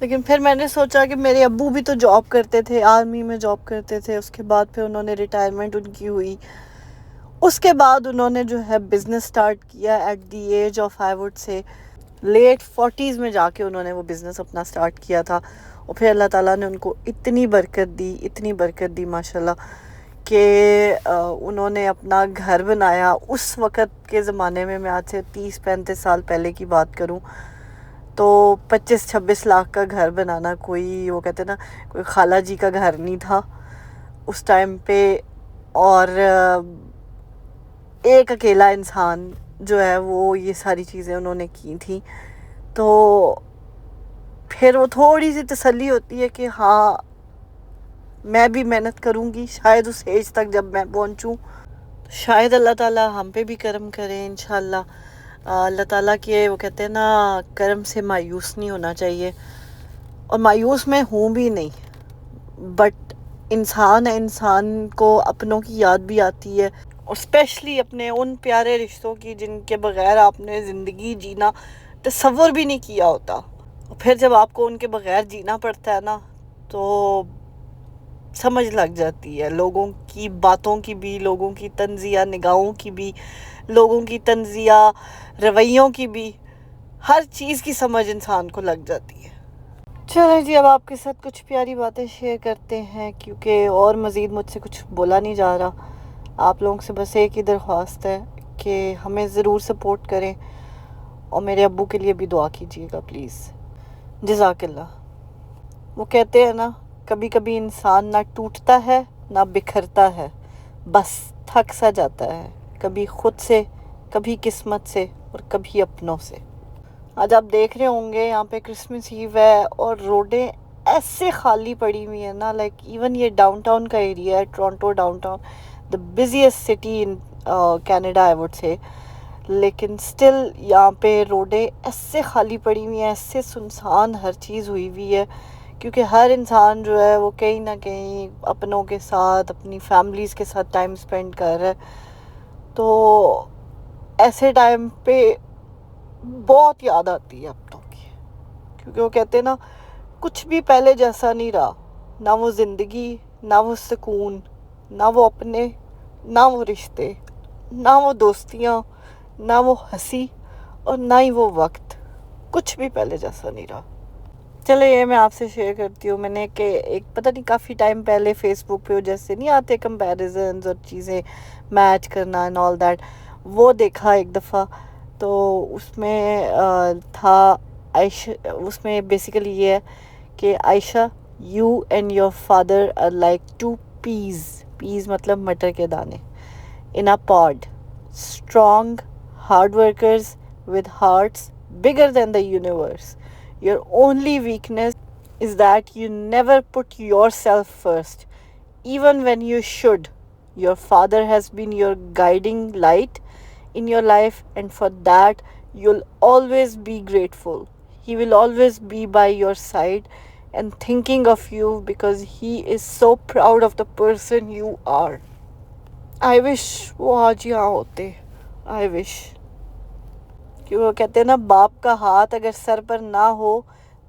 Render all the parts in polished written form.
لیکن پھر میں نے سوچا کہ میرے ابو بھی تو جاب کرتے تھے، آرمی میں جاب کرتے تھے، اس کے بعد پھر انہوں نے ریٹائرمنٹ ان کی ہوئی، اس کے بعد انہوں نے جو ہے بزنس سٹارٹ کیا at the age of I would say late 40s میں جا کے انہوں نے وہ بزنس اپنا سٹارٹ کیا تھا، اور پھر اللہ تعالیٰ نے ان کو اتنی برکت دی ماشاءاللہ کہ انہوں نے اپنا گھر بنایا. اس وقت کے زمانے میں آج سے 30-35 سال پہلے کی بات کروں تو 25-26 لاکھ کا گھر بنانا کوئی، وہ کہتے ہیں نا، کوئی خالہ جی کا گھر نہیں تھا اس ٹائم پہ. اور ایک اکیلا انسان جو ہے وہ یہ ساری چیزیں انہوں نے کی تھیں، تو پھر وہ تھوڑی سی تسلی ہوتی ہے کہ ہاں میں بھی محنت کروں گی، شاید اس ایج تک جب میں پہنچوں شاید اللہ تعالیٰ ہم پہ بھی کرم کریں انشاءاللہ. اللہ تعالیٰ کے وہ کہتے ہیں نا کرم سے مایوس نہیں ہونا چاہیے، اور مایوس میں ہوں بھی نہیں، بٹ انسان کو اپنوں کی یاد بھی آتی ہے، اور اسپیشلی اپنے ان پیارے رشتوں کی جن کے بغیر آپ نے زندگی جینا تصور بھی نہیں کیا ہوتا. پھر جب آپ کو ان کے بغیر جینا پڑتا ہے نا تو سمجھ لگ جاتی ہے، لوگوں کی باتوں کی بھی، لوگوں کی طنزیہ نگاہوں کی بھی، لوگوں کی طنزیہ رویوں کی بھی، ہر چیز کی سمجھ انسان کو لگ جاتی ہے. چلیں جی، اب آپ کے ساتھ کچھ پیاری باتیں شیئر کرتے ہیں کیونکہ اور مزید مجھ سے کچھ بولا نہیں جا رہا. آپ لوگوں سے بس ایک ہی درخواست ہے کہ ہمیں ضرور سپورٹ کریں، اور میرے ابو کے لیے بھی دعا کیجیے گا پلیز. جزاک اللہ. وہ کہتے ہیں نا، کبھی کبھی انسان نہ ٹوٹتا ہے نہ بکھرتا ہے، بس تھک سا جاتا ہے، کبھی خود سے، کبھی قسمت سے، اور کبھی اپنوں سے. آج آپ دیکھ رہے ہوں گے یہاں پہ کرسمس ایو ہے اور روڈیں ایسے خالی پڑی ہوئی ہیں نا، لائک ایون یہ ڈاؤن ٹاؤن کا ایریا ہے، Toronto downtown, the busiest city in Canada I would say, لیکن سٹل یہاں پہ روڈیں ایسے خالی پڑی ہوئی ہیں، ایسے سنسان ہر چیز ہوئی ہوئی ہے، کیونکہ ہر انسان جو ہے وہ کہیں نہ کہیں اپنوں کے ساتھ، اپنی فیملیز کے ساتھ ٹائم سپینڈ کر رہا ہے. تو ایسے ٹائم پہ بہت یاد آتی ہے اپنوں کی، کیونکہ وہ کہتے ہیں نا کچھ بھی پہلے جیسا نہیں رہا، نہ وہ زندگی، نہ وہ سکون، نہ وہ اپنے، نہ وہ رشتے، نہ وہ دوستیاں، نہ وہ ہنسی، اور نہ ہی وہ وقت، کچھ بھی پہلے جیسا نہیں رہا. چلے یہ میں آپ سے شیئر کرتی ہوں. میں نے کہ ایک پتہ نہیں کافی ٹائم پہلے فیس بک پہ جیسے نہیں آتے کمپیریزنز اور چیزیں میچ کرنا اینڈ آل دیٹ، وہ دیکھا ایک دفعہ. تو اس میں تھا عائشہ، اس میں بیسیکلی یہ ہے کہ Ayesha, you and your father are like two peas مطلب مٹر کے دانے، in a pod, strong hard workers with hearts bigger than the universe. Your only weakness is that you never put yourself first, even when you should. Your father has been your guiding light in your life, and for that you'll always be grateful. He will always be by your side and thinking of you because he is so proud of the person you are. I wish وہ آج یہاں ہوتے. I wish. کہ وہ کہتے ہیں نا، باپ کا ہاتھ اگر سر پر نہ ہو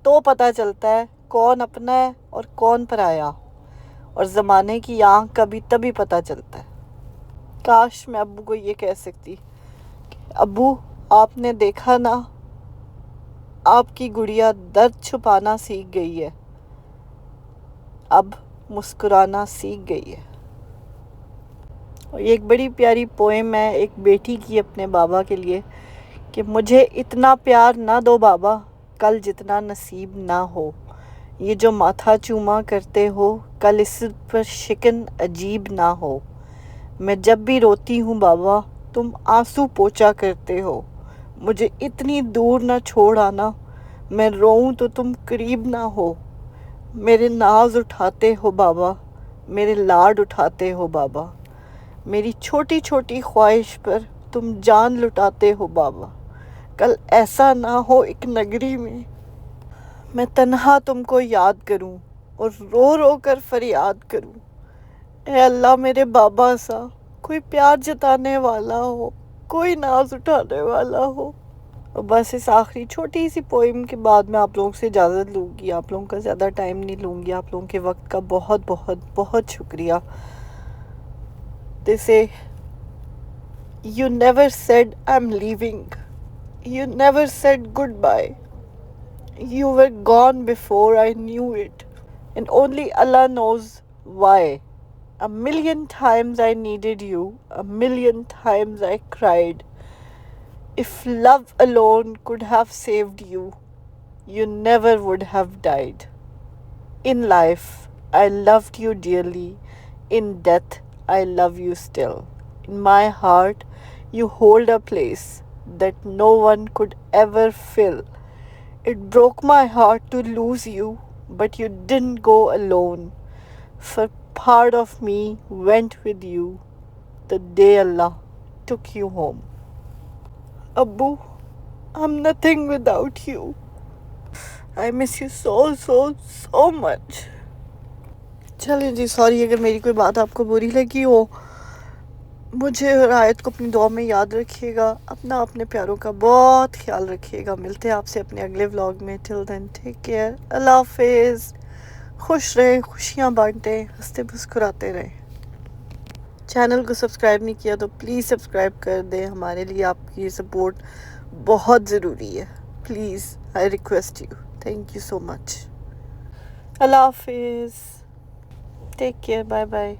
تو پتہ چلتا ہے کون اپنا ہے اور کون پرایا، اور زمانے کی آنکھ کا بھی تبھی پتہ چلتا ہے. کاش میں ابو کو یہ کہہ سکتی کہ ابو، آپ نے دیکھا نا، آپ کی گڑیا درد چھپانا سیکھ گئی ہے، اب مسکرانا سیکھ گئی ہے. اور یہ ایک بڑی پیاری پوئم ہے ایک بیٹی کی اپنے بابا کے لیے کہ مجھے اتنا پیار نہ دو بابا، کل جتنا نصیب نہ ہو. یہ جو ماتھا چوما کرتے ہو، کل اس پر شکن عجیب نہ ہو. میں جب بھی روتی ہوں بابا، تم آنسو پوچھا کرتے ہو. مجھے اتنی دور نہ چھوڑ آنا، میں روؤں تو تم قریب نہ ہو. میرے ناز اٹھاتے ہو بابا، میرے لاڈ اٹھاتے ہو بابا. میری چھوٹی چھوٹی خواہش پر تم جان لٹاتے ہو بابا. کل ایسا نہ ہو ایک نگری میں تنہا تم کو یاد کروں اور رو رو کر فریاد کروں. اے اللہ میرے بابا سا کوئی پیار جتانے والا ہو، کوئی ناز اٹھانے والا ہو. بس اس آخری چھوٹی سی پوئم کے بعد میں آپ لوگوں سے اجازت لوں گی. آپ لوگوں کا زیادہ ٹائم نہیں لوں گی. آپ لوگوں کے وقت کا بہت بہت بہت شکریہ. They say, you never said I'm leaving. You never said goodbye. You were gone before I knew it. And only Allah knows why. A million times I needed you. A million times I cried. If love alone could have saved you, you never would have died. In life, I loved you dearly. In death, I love you still. In my heart, you hold a place that no one could ever fill. It broke my heart to lose you, but you didn't go alone. For part of me went with you the day Allah took you home. Abu, I'm nothing without you. I miss you so much. چلیں جی sorry اگر میری کوئی بات آپ کو بری لگی ہو. مجھے اور آیت کو اپنی دعا میں یاد رکھیے گا. اپنے پیاروں کا بہت خیال رکھیے گا. ملتے ہیں آپ سے اپنے اگلے ولاگ میں. ٹل دین ٹیک کیئر. اللہ حافظ. خوش رہیں, خوشیاں بانٹیں, ہنستے مسکراتے رہیں. چینل کو سبسکرائب نہیں کیا تو پلیز سبسکرائب کر دیں. ہمارے لیے آپ کی سپورٹ بہت ضروری ہے. Please I request you. Thank you so much. اللہ حافظ. Take care. Bye bye.